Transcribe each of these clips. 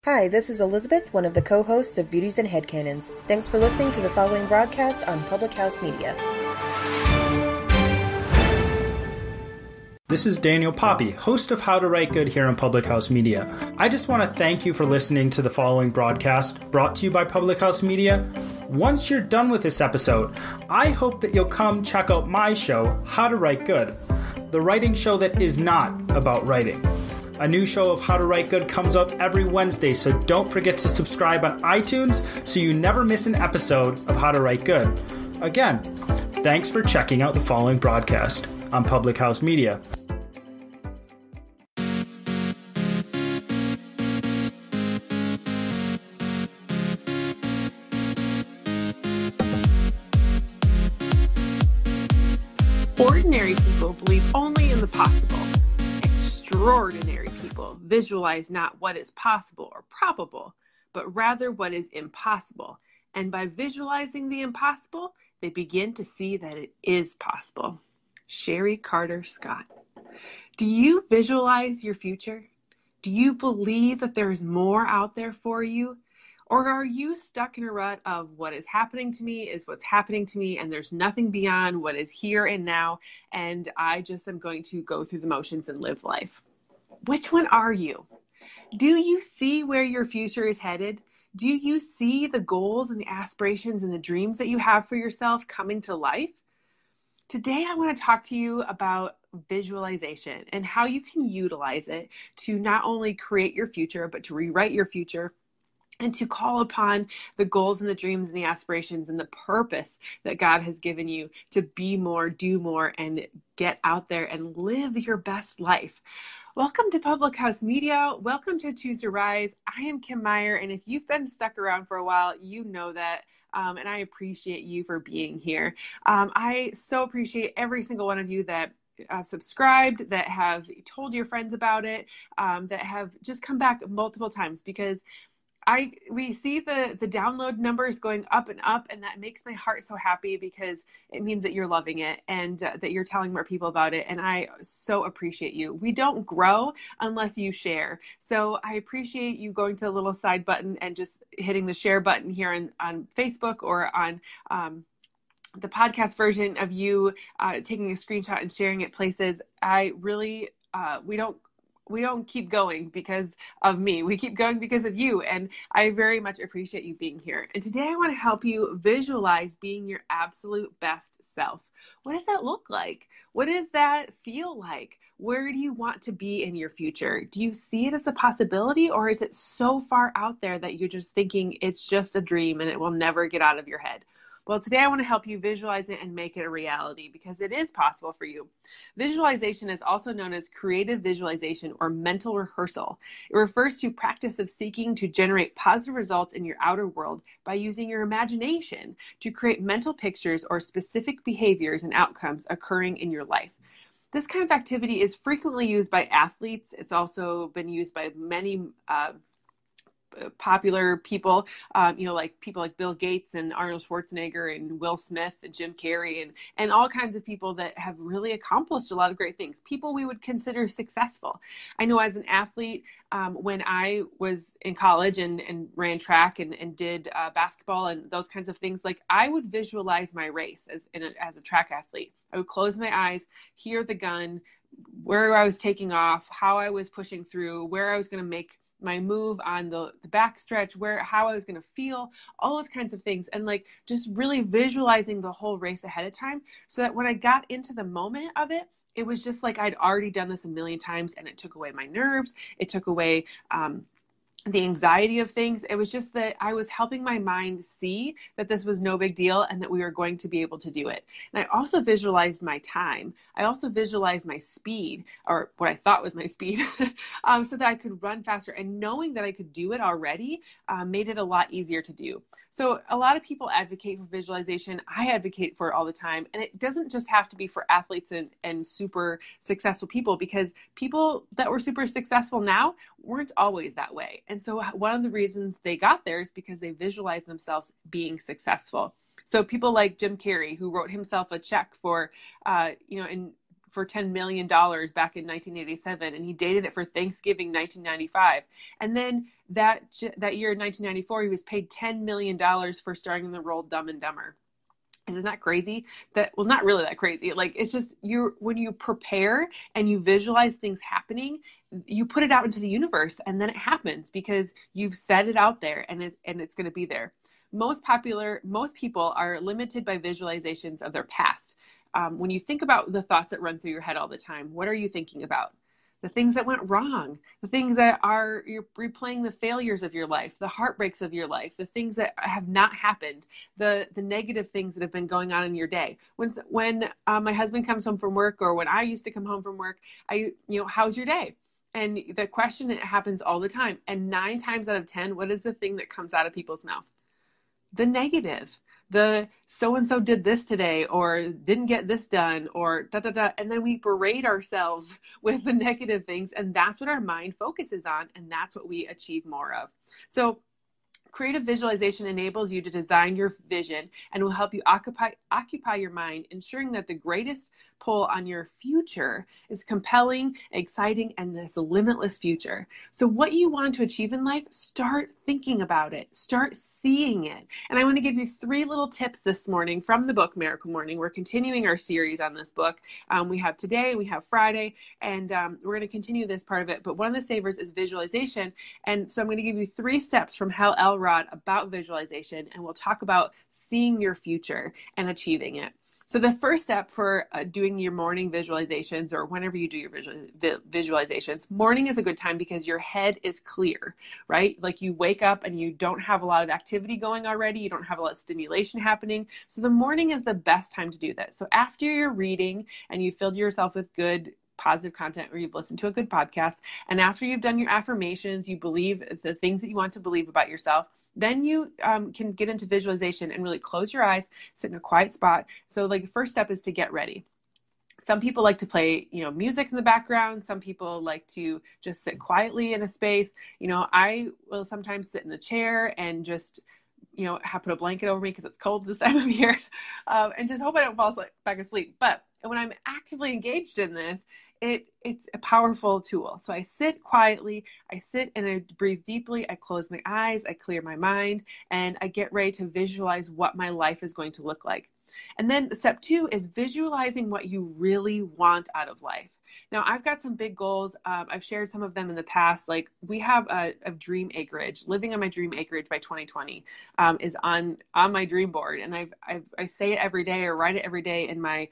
Hi, this is Elizabeth, one of the co-hosts of Beauties and Headcanons. Thanks for listening to the following broadcast on Public House Media. This is Daniel Poppy, host of How to Write Good here on Public House Media. I just want to thank you for listening to the following broadcast brought to you by Public House Media. Once you're done with this episode, I hope that you'll come check out my show, How to Write Good, the writing show that is not about writing. A new show of How to Write Good comes out every Wednesday, so don't forget to subscribe on iTunes so you never miss an episode of How to Write Good. Again, thanks for checking out the following broadcast on Public House Media. Ordinary people believe only in the possible. Extraordinary people visualize not what is possible or probable, but rather what is impossible. And by visualizing the impossible, they begin to see that it is possible. Sherry Carter Scott. Do you visualize your future? Do you believe that there is more out there for you? Or are you stuck in a rut of what is happening to me is what's happening to me, and there's nothing beyond what is here and now, and I just am going to go through the motions and live life? Which one are you? Do you see where your future is headed? Do you see the goals and the aspirations and the dreams that you have for yourself coming to life? Today, I want to talk to you about visualization and how you can utilize it to not only create your future, but to rewrite your future and to call upon the goals and the dreams and the aspirations and the purpose that God has given you to be more, do more, and get out there and live your best life. Welcome to Public House Media. Welcome to Choose to Rise. I am Kim Meyer, and if you've been stuck around for a while, you know that, and I appreciate you for being here. I so appreciate every single one of you that subscribed, that have told your friends about it, that have just come back multiple times, because we see the download numbers going up, and that makes my heart so happy, because it means that you're loving it and that you're telling more people about it. And I so appreciate you. We don't grow unless you share. So I appreciate you going to the little side button and just hitting the share button here on Facebook, or on the podcast version of you taking a screenshot and sharing it places. I really, we don't keep going because of me. We keep going because of you. And I very much appreciate you being here. And today I want to help you visualize being your absolute best self. What does that look like? What does that feel like? Where do you want to be in your future? Do you see it as a possibility, or is it so far out there that you're just thinking it's just a dream and it will never get out of your head? Well, today I want to help you visualize it and make it a reality, because it is possible for you. Visualization is also known as creative visualization or mental rehearsal. It refers to practice of seeking to generate positive results in your outer world by using your imagination to create mental pictures or specific behaviors and outcomes occurring in your life. This kind of activity is frequently used by athletes. It's also been used by many popular people, like people like Bill Gates and Arnold Schwarzenegger and Will Smith and Jim Carrey and all kinds of people that have really accomplished a lot of great things. People we would consider successful. I know as an athlete, when I was in college and ran track and did basketball and those kinds of things, like I would visualize my race as a track athlete. I would close my eyes, hear the gun, where I was taking off, how I was pushing through, where I was going to make my move on the backstretch, how I was going to feel, all those kinds of things. And like just really visualizing the whole race ahead of time, so that when I got into the moment of it, it was just like I'd already done this a million times, and it took away my nerves. It took away the anxiety of things. It was just that I was helping my mind see that this was no big deal and that we were going to be able to do it. And I also visualized my time. I also visualized my speed, or what I thought was my speed, so that I could run faster. And knowing that I could do it already made it a lot easier to do. So a lot of people advocate for visualization. I advocate for it all the time. And it doesn't just have to be for athletes and super successful people, because people that were super successful now weren't always that way. And so one of the reasons they got there is because they visualized themselves being successful. So people like Jim Carrey, who wrote himself a check for for $10 million back in 1987, and he dated it for Thanksgiving 1995. And then that year in 1994, he was paid $10 million for starring in the role Dumb and Dumber. Isn't that crazy? Well, not really that crazy. Like, it's just when you prepare and you visualize things happening, you put it out into the universe, and then it happens because you've set it out there, and it's going to be there. Most people are limited by visualizations of their past. When you think about the thoughts that run through your head all the time, what are you thinking about? The things that went wrong, the things that you're replaying the failures of your life, the heartbreaks of your life, the things that have not happened, the negative things that have been going on in your day. When my husband comes home from work, or when I used to come home from work, how's your day? And the question, it happens all the time. And 9 times out of 10, what is the thing that comes out of people's mouth? The negative. The so-and-so did this today, or didn't get this done, or da-da-da. And then we berate ourselves with the negative things. And that's what our mind focuses on. And that's what we achieve more of. So creative visualization enables you to design your vision and will help you occupy your mind, ensuring that the greatest pull on your future is compelling, exciting, and this limitless future. So what you want to achieve in life, start thinking about it. Start seeing it. And I want to give you 3 little tips this morning from the book Miracle Morning. We're continuing our series on this book. We have today, we have Friday, and we're going to continue this part of it. But one of the savers is visualization. And so I'm going to give you 3 steps from Hal Elrod about visualization, and we'll talk about seeing your future and achieving it. So the first step for doing your morning visualizations, or whenever you do your visualizations, morning is a good time because your head is clear, right? Like, you wake up and you don't have a lot of activity going already. You don't have a lot of stimulation happening. So the morning is the best time to do that. So after you're reading and you filled yourself with good positive content, or you've listened to a good podcast, and after you've done your affirmations, you believe the things that you want to believe about yourself, then you can get into visualization and really close your eyes, sit in a quiet spot. So like, the first step is to get ready. Some people like to play, music in the background. Some people like to just sit quietly in a space. I will sometimes sit in a chair and just, put a blanket over me because it's cold this time of year, and just hope I don't fall back asleep. But when I'm actively engaged in this, it's a powerful tool. So I sit quietly, I sit and I breathe deeply, I close my eyes, I clear my mind, and I get ready to visualize what my life is going to look like. And then step 2 is visualizing what you really want out of life. Now, I've got some big goals. I've shared some of them in the past. Like, we have a dream acreage. Living on my dream acreage by 2020 is on my dream board. And I say it every day, or write it every day in my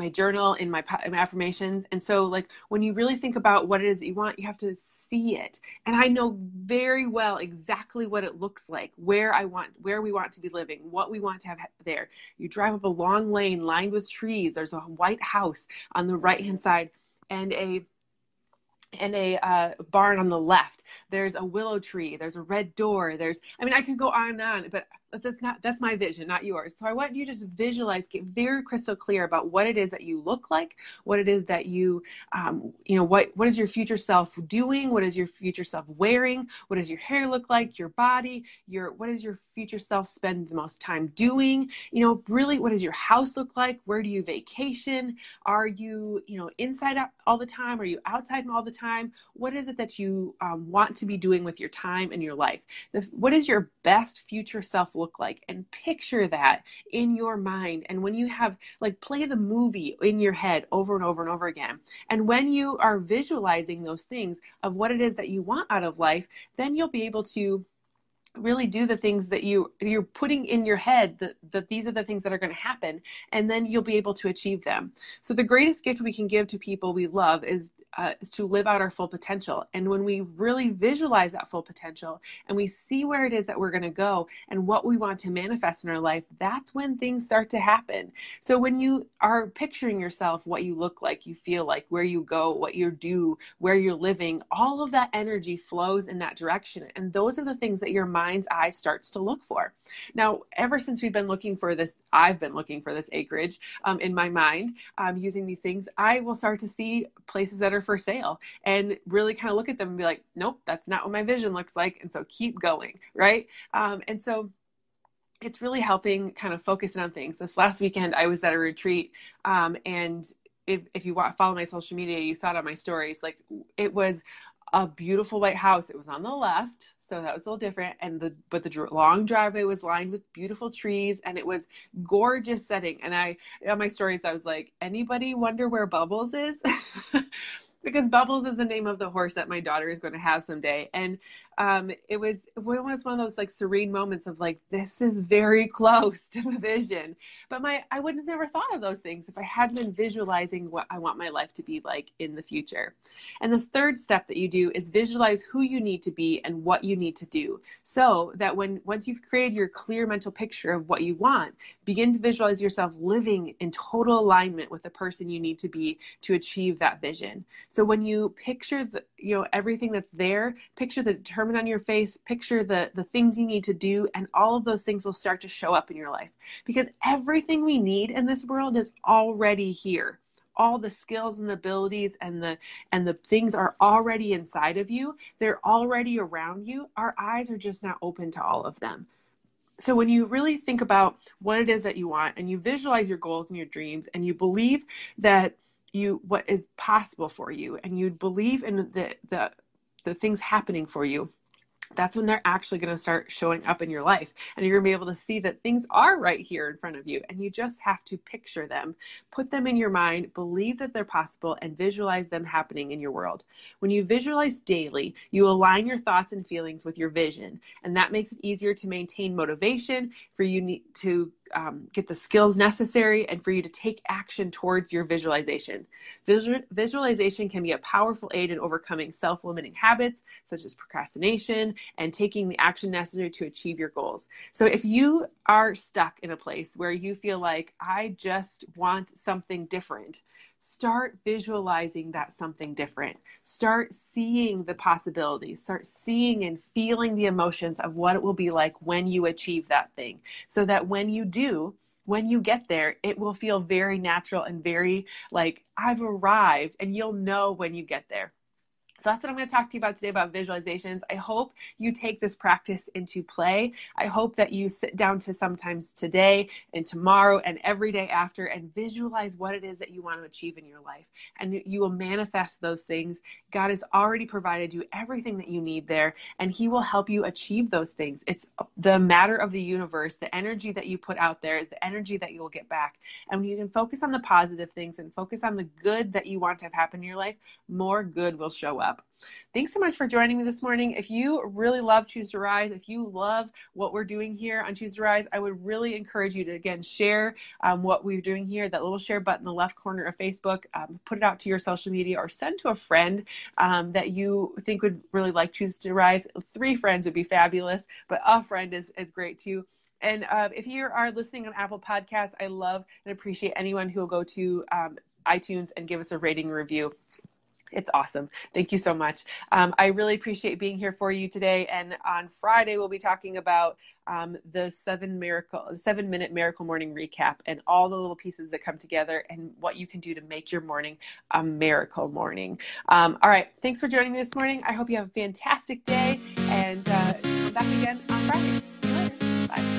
journal, in my affirmations. And so, like, when you really think about what it is that you want, you have to see it. And I know very well exactly what it looks like, where we want to be living, what we want to have there. You drive up a long lane lined with trees. There's a white house on the right-hand side, and a barn on the left. There's a willow tree. There's a red door. I could go on and on, but that's my vision, not yours. So I want you to just visualize, get very crystal clear about what it is that you look like, what it is that you, what is your future self doing? What is your future self wearing? What does your hair look like? Your body, what does your future self spend the most time doing? Really, what does your house look like? Where do you vacation? Are you, inside out all the time? Are you outside all the time? What is it that you want to be doing with your time and your life? What does your best future self look like? And picture that in your mind. And when you have, play the movie in your head over and over and over again. And when you are visualizing those things of what it is that you want out of life, then you'll be able to really do the things that you're putting in your head, that these are the things that are going to happen, and then you'll be able to achieve them. So the greatest gift we can give to people we love is to live out our full potential. And when we really visualize that full potential and we see where it is that we're going to go and what we want to manifest in our life, that's when things start to happen. So when you are picturing yourself, what you look like, you feel like, where you go, what you do, where you're living, all of that energy flows in that direction. And those are the things that your mind's eye starts to look for. Now, ever since I've been looking for this acreage in my mind, using these things, I will start to see places that are for sale and really kind of look at them and be like, nope, that's not what my vision looks like. And so keep going, right? And so it's really helping kind of focus in on things. This last weekend, I was at a retreat, and if you follow my social media, you saw it on my stories. Like, it was a beautiful white house. It was on the left, so that was a little different. And the long driveway was lined with beautiful trees, and it was gorgeous setting. And on my stories, I was like, anybody wonder where Bubbles is? Because Bubbles is the name of the horse that my daughter is going to have someday. And it was one of those like serene moments of like, this is very close to the vision. But I would have never thought of those things if I hadn't been visualizing what I want my life to be like in the future. And this third step that you do is visualize who you need to be and what you need to do, so that once you've created your clear mental picture of what you want, begin to visualize yourself living in total alignment with the person you need to be to achieve that vision. So when you picture everything that's there, picture the determined on your face, picture the things you need to do, and all of those things will start to show up in your life. Because everything we need in this world is already here. All the skills and the abilities and the things are already inside of you. They're already around you. Our eyes are just not open to all of them. So when you really think about what it is that you want, and you visualize your goals and your dreams, and you believe that what is possible for you, and you believe in the things happening for you, that's when they're actually going to start showing up in your life. And you're going to be able to see that things are right here in front of you. And you just have to picture them, put them in your mind, believe that they're possible, and visualize them happening in your world. When you visualize daily, you align your thoughts and feelings with your vision. And that makes it easier to maintain motivation, for you to get the skills necessary, and for you to take action towards your visualization. Visualization can be a powerful aid in overcoming self-limiting habits, such as procrastination, and taking the action necessary to achieve your goals. So if you are stuck in a place where you feel like, I just want something different, start visualizing that something different. Start seeing the possibilities. Start seeing and feeling the emotions of what it will be like when you achieve that thing. So that when you get there, it will feel very natural and very like, I've arrived, and you'll know when you get there. So that's what I'm going to talk to you about today, about visualizations. I hope you take this practice into play. I hope that you sit down to sometimes today and tomorrow and every day after, and visualize what it is that you want to achieve in your life. And you will manifest those things. God has already provided you everything that you need there, and He will help you achieve those things. It's the matter of the universe. The energy that you put out there is the energy that you will get back. And when you can focus on the positive things and focus on the good that you want to have happen in your life, more good will show up. Thanks so much for joining me this morning. If you really love Choose to Rise, if you love what we're doing here on Choose to Rise, I would really encourage you to, again, share what we're doing here, that little share button in the left corner of Facebook, put it out to your social media, or send to a friend that you think would really like Choose to Rise. 3 friends would be fabulous, but a friend is great too. And if you are listening on Apple Podcasts, I love and appreciate anyone who will go to iTunes and give us a rating review. It's awesome. Thank you so much. I really appreciate being here for you today. And on Friday, we'll be talking about the 7-minute miracle morning recap, and all the little pieces that come together, and what you can do to make your morning a miracle morning. All right. Thanks for joining me this morning. I hope you have a fantastic day, and come back again on Friday. See you later. Bye.